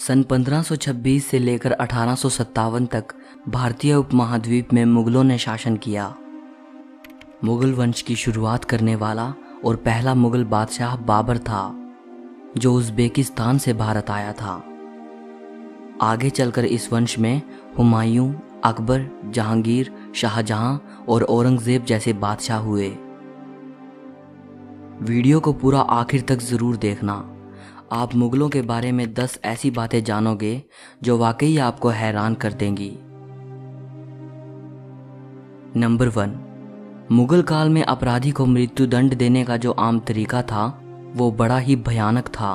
सन 1526 से लेकर 1857 तक भारतीय उपमहाद्वीप में मुगलों ने शासन किया। मुगल वंश की शुरुआत करने वाला और पहला मुगल बादशाह बाबर था, जो उज़्बेकिस्तान से भारत आया था। आगे चलकर इस वंश में हुमायूं, अकबर, जहांगीर, शाहजहां और औरंगजेब जैसे बादशाह हुए। वीडियो को पूरा आखिर तक ज़रूर देखना। आप मुगलों के बारे में 10 ऐसी बातें जानोगे जो वाकई आपको हैरान कर देंगी। नंबर 1, मुगल काल में अपराधी को मृत्यु दंड देने का जो आम तरीका था वो बड़ा ही भयानक था।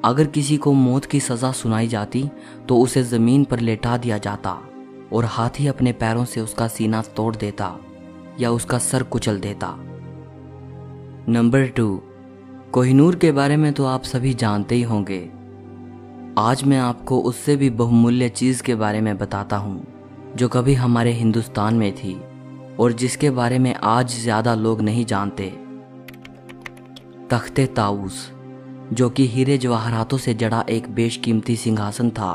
अगर किसी को मौत की सज़ा सुनाई जाती तो उसे ज़मीन पर लेटा दिया जाता और हाथी अपने पैरों से उसका सीना तोड़ देता या उसका सर कुचल देता। नंबर 2, कोहिनूर के बारे में तो आप सभी जानते ही होंगे। आज मैं आपको उससे भी बहुमूल्य चीज़ के बारे में बताता हूँ जो कभी हमारे हिंदुस्तान में थी और जिसके बारे में आज ज़्यादा लोग नहीं जानते। तख्ते ताऊस, जो कि हीरे जवाहरातों से जड़ा एक बेशकीमती सिंहासन था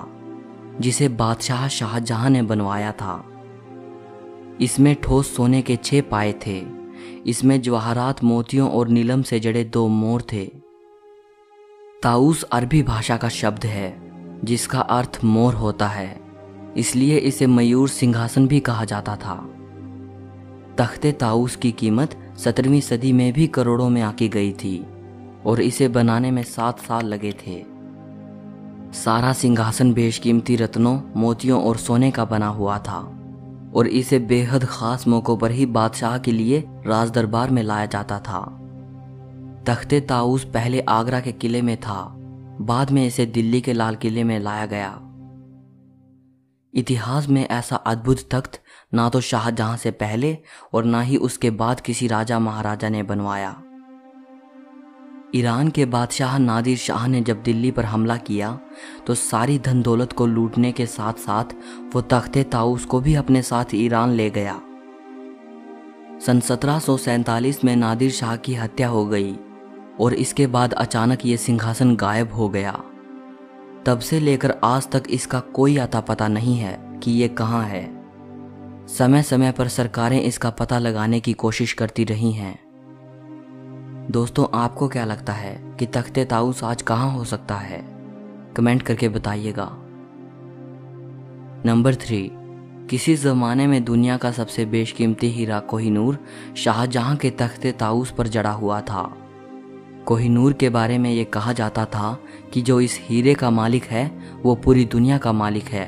जिसे बादशाह शाहजहां ने बनवाया था। इसमें ठोस सोने के 6 पाए थे। इसमें जवाहरात, मोतियों और नीलम से जड़े 2 मोर थे। ताऊस अरबी भाषा का शब्द है जिसका अर्थ मोर होता है, इसलिए इसे मयूर सिंहासन भी कहा जाता था। तख्ते ताऊस की कीमत 17वीं सदी में भी करोड़ों में आकी गई थी और इसे बनाने में 7 साल लगे थे। सारा सिंहासन बेशकीमती रत्नों, मोतियों और सोने का बना हुआ था और इसे बेहद खास मौक़ों पर ही बादशाह के लिए राज दरबार में लाया जाता था। तख्ते ताऊस पहले आगरा के किले में था, बाद में इसे दिल्ली के लाल किले में लाया गया। इतिहास में ऐसा अद्भुत तख्त ना तो शाहजहां से पहले और ना ही उसके बाद किसी राजा महाराजा ने बनवाया। ईरान के बादशाह नादिर शाह ने जब दिल्ली पर हमला किया तो सारी धन दौलत को लूटने के साथ साथ वो तख्ते ताऊस को भी अपने साथ ईरान ले गया। सन 1747 में नादिर शाह की हत्या हो गई और इसके बाद अचानक ये सिंहासन गायब हो गया। तब से लेकर आज तक इसका कोई अता पता नहीं है कि ये कहाँ है। समय समय पर सरकारें इसका पता लगाने की कोशिश करती रही हैं। दोस्तों, आपको क्या लगता है कि तख्ते ताऊस आज कहाँ हो सकता है? कमेंट करके बताइएगा। नंबर 3, किसी ज़माने में दुनिया का सबसे बेशकीमती हीरा कोहिनूर शाहजहां के तख्ते ताऊस पर जड़ा हुआ था। कोहिनूर के बारे में ये कहा जाता था कि जो इस हीरे का मालिक है वो पूरी दुनिया का मालिक है।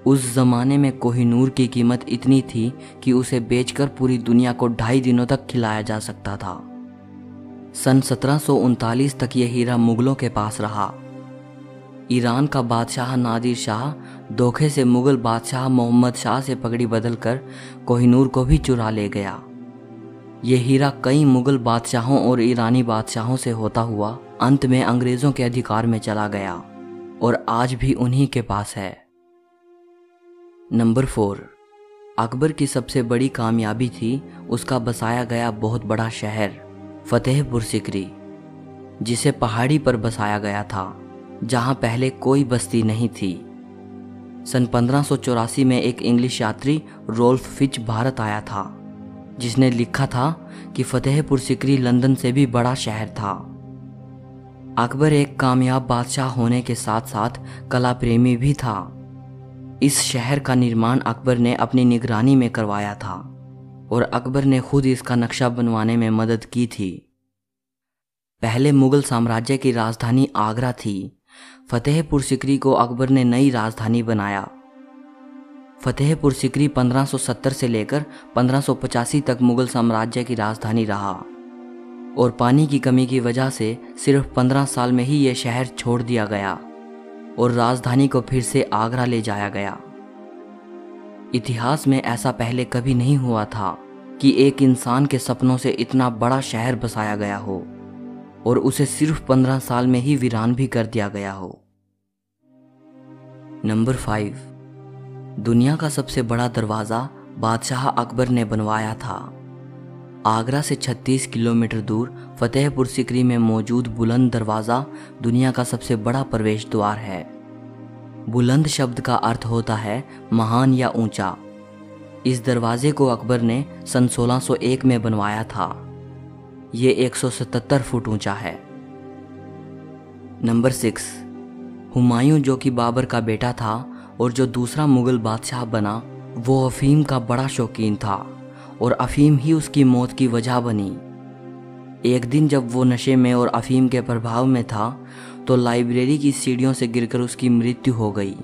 उस ज़माने में कोहिनूर की कीमत इतनी थी कि उसे बेचकर पूरी दुनिया को 2.5 दिनों तक खिलाया जा सकता था। सन 1739 तक यह हीरा मुगलों के पास रहा। ईरान का बादशाह नादिर शाह धोखे से मुगल बादशाह मोहम्मद शाह से पगड़ी बदलकर कोहिनूर को भी चुरा ले गया। यह हीरा कई मुगल बादशाहों और ईरानी बादशाहों से होता हुआ अंत में अंग्रेज़ों के अधिकार में चला गया और आज भी उन्हीं के पास है। नंबर 4, अकबर की सबसे बड़ी कामयाबी थी उसका बसाया गया बहुत बड़ा शहर फतेहपुर सिकरी, जिसे पहाड़ी पर बसाया गया था जहां पहले कोई बस्ती नहीं थी। सन 1584 में एक इंग्लिश यात्री रोल्फ फिच भारत आया था जिसने लिखा था कि फतेहपुर सिकरी लंदन से भी बड़ा शहर था। अकबर एक कामयाब बादशाह होने के साथ साथ कला प्रेमी भी था। इस शहर का निर्माण अकबर ने अपनी निगरानी में करवाया था और अकबर ने खुद इसका नक्शा बनवाने में मदद की थी। पहले मुगल साम्राज्य की राजधानी आगरा थी। फतेहपुर सिकरी को अकबर ने नई राजधानी बनाया। फतेहपुर सिकरी 1570 से लेकर 1585 तक मुगल साम्राज्य की राजधानी रहा और पानी की कमी की वजह से सिर्फ 15 साल में ही यह शहर छोड़ दिया गया और राजधानी को फिर से आगरा ले जाया गया। इतिहास में ऐसा पहले कभी नहीं हुआ था कि एक इंसान के सपनों से इतना बड़ा शहर बसाया गया हो और उसे सिर्फ 15 साल में ही वीरान भी कर दिया गया हो। नंबर 5, दुनिया का सबसे बड़ा दरवाज़ा बादशाह अकबर ने बनवाया था। आगरा से 36 किलोमीटर दूर फतेहपुर सिकरी में मौजूद बुलंद दरवाज़ा दुनिया का सबसे बड़ा प्रवेश द्वार है। बुलंद शब्द का अर्थ होता है महान या ऊंचा। इस दरवाजे को अकबर ने सन 1601 में बनवाया था। ये 177 फुट ऊंचा है। नंबर 6, हुमायूं, जो कि बाबर का बेटा था और जो दूसरा मुगल बादशाह बना, वो अफीम का बड़ा शौकीन था और अफीम ही उसकी मौत की वजह बनी। एक दिन जब वो नशे में और अफीम के प्रभाव में था तो लाइब्रेरी की सीढ़ियों से गिरकर उसकी मृत्यु हो गई।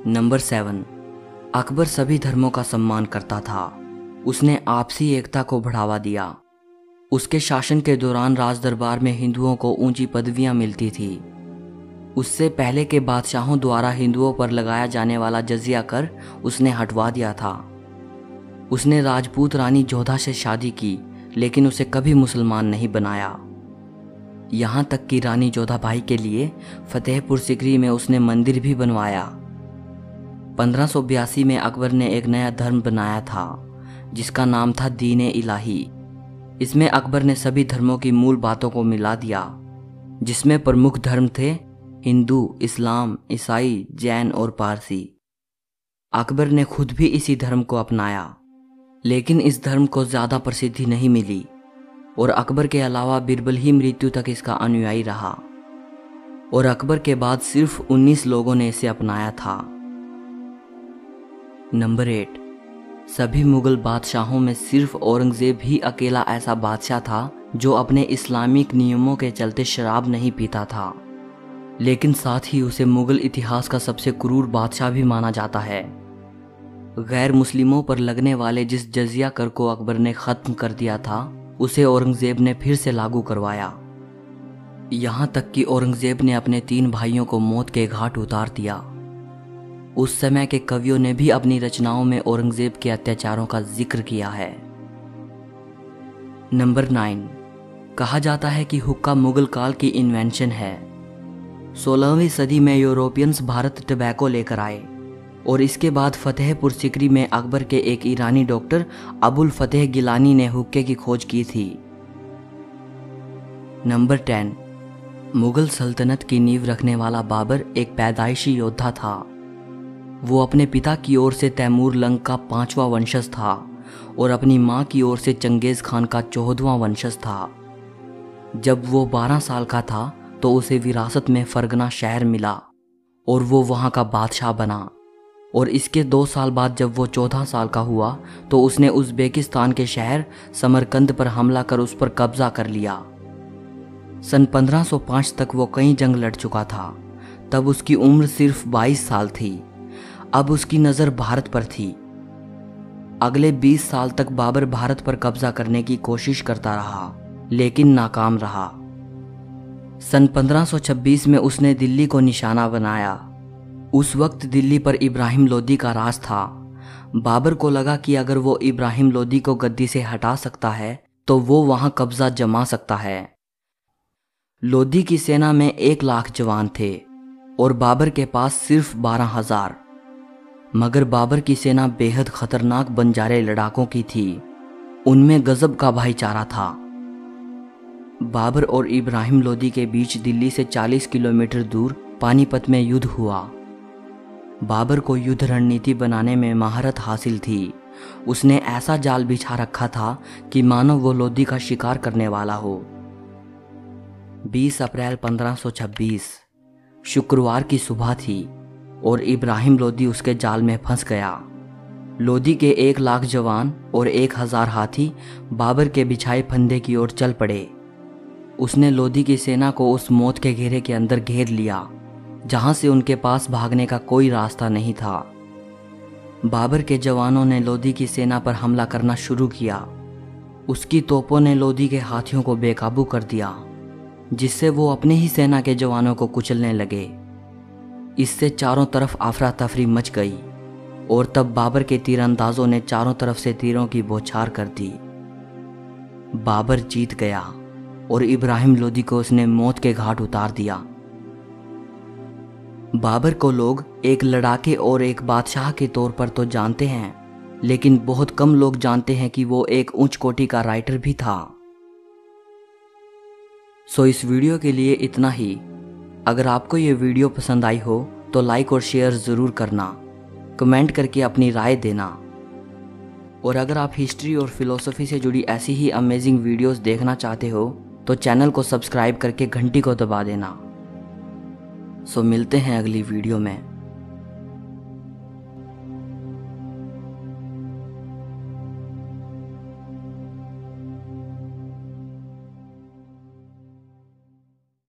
नंबर 7, अकबर सभी धर्मों का सम्मान करता था। उसने आपसी एकता को बढ़ावा दिया। उसके शासन के दौरान राज दरबार में हिंदुओं को ऊंची पदवियां मिलती थी। उससे पहले के बादशाहों द्वारा हिंदुओं पर लगाया जाने वाला जजिया कर उसने हटवा दिया था। उसने राजपूत रानी जोधा से शादी की, लेकिन उसे कभी मुसलमान नहीं बनाया। यहाँ तक कि रानी जोधा भाई के लिए फतेहपुर सिकरी में उसने मंदिर भी बनवाया। 1582 में अकबर ने एक नया धर्म बनाया था जिसका नाम था दीन-ए इलाही। इसमें अकबर ने सभी धर्मों की मूल बातों को मिला दिया, जिसमें प्रमुख धर्म थे हिंदू, इस्लाम, ईसाई, जैन और पारसी। अकबर ने खुद भी इसी धर्म को अपनाया, लेकिन इस धर्म को ज़्यादा प्रसिद्धि नहीं मिली और अकबर के अलावा बिरबल ही मृत्यु तक इसका अनुयायी रहा और अकबर के बाद सिर्फ 19 लोगों ने इसे अपनाया था। नंबर 8, सभी मुगल बादशाहों में सिर्फ औरंगजेब ही अकेला ऐसा बादशाह था जो अपने इस्लामिक नियमों के चलते शराब नहीं पीता था, लेकिन साथ ही उसे मुगल इतिहास का सबसे क्रूर बादशाह भी माना जाता है। गैर मुस्लिमों पर लगने वाले जिस जजिया कर को अकबर ने खत्म कर दिया था, उसे औरंगजेब ने फिर से लागू करवाया। यहाँ तक कि औरंगजेब ने अपने 3 भाइयों को मौत के घाट उतार दिया। उस समय के कवियों ने भी अपनी रचनाओं में औरंगजेब के अत्याचारों का जिक्र किया है। नंबर 9, कहा जाता है कि हुक्का मुगल काल की इन्वेंशन है। 16वीं सदी में यूरोपियंस भारत टबैको लेकर आए और इसके बाद फतेहपुर सिकरी में अकबर के एक ईरानी डॉक्टर अबुल फतेह गिलानी ने हुक्के की खोज की थी। नंबर 10, मुगल सल्तनत की नींव रखने वाला बाबर एक पैदाइशी योद्धा था। वो अपने पिता की ओर से तैमूर लंग का 5वां वंशज था और अपनी माँ की ओर से चंगेज खान का 14वां वंशज था। जब वो 12 साल का था तो उसे विरासत में फरगना शहर मिला और वो वहाँ का बादशाह बना और इसके 2 साल बाद जब वो 14 साल का हुआ तो उसने उज़्बेकिस्तान के शहर समरकंद पर हमला कर उस पर कब्जा कर लिया। सन 1505 तक वो कई जंग लड़ चुका था। तब उसकी उम्र सिर्फ 22 साल थी। अब उसकी नज़र भारत पर थी। अगले 20 साल तक बाबर भारत पर कब्जा करने की कोशिश करता रहा, लेकिन नाकाम रहा। सन 1526 में उसने दिल्ली को निशाना बनाया। उस वक्त दिल्ली पर इब्राहिम लोदी का राज था। बाबर को लगा कि अगर वो इब्राहिम लोदी को गद्दी से हटा सकता है तो वो वहां कब्जा जमा सकता है। लोदी की सेना में 1 लाख जवान थे और बाबर के पास सिर्फ 12,000। मगर बाबर की सेना बेहद खतरनाक बंजारे लड़ाकों की थी। उनमें गजब का भाईचारा था। बाबर और इब्राहिम लोदी के बीच दिल्ली से 40 किलोमीटर दूर पानीपत में युद्ध हुआ। बाबर को युद्ध रणनीति बनाने में महारत हासिल थी। उसने ऐसा जाल बिछा रखा था कि मानो वो लोदी का शिकार करने वाला हो। 20 अप्रैल 1526 शुक्रवार की सुबह थी और इब्राहिम लोदी उसके जाल में फंस गया। लोदी के 1 लाख जवान और 1000 हाथी बाबर के बिछाए फंदे की ओर चल पड़े। उसने लोदी की सेना को उस मौत के घेरे के अंदर घेर लिया जहां से उनके पास भागने का कोई रास्ता नहीं था। बाबर के जवानों ने लोदी की सेना पर हमला करना शुरू किया। उसकी तोपों ने लोदी के हाथियों को बेकाबू कर दिया, जिससे वो अपनी ही सेना के जवानों को कुचलने लगे। इससे चारों तरफ अफरा तफरी मच गई और तब बाबर के तीरंदाजों ने चारों तरफ से तीरों की बौछार कर दी। बाबर जीत गया और इब्राहिम लोदी को उसने मौत के घाट उतार दिया। बाबर को लोग एक लड़ाके और एक बादशाह के तौर पर तो जानते हैं, लेकिन बहुत कम लोग जानते हैं कि वो एक उच्च कोटि का राइटर भी था। सो इस वीडियो के लिए इतना ही। अगर आपको ये वीडियो पसंद आई हो तो लाइक और शेयर ज़रूर करना, कमेंट करके अपनी राय देना। और अगर आप हिस्ट्री और फिलॉसफी से जुड़ी ऐसी ही अमेजिंग वीडियोस देखना चाहते हो तो चैनल को सब्सक्राइब करके घंटी को दबा देना। सो मिलते हैं अगली वीडियो में।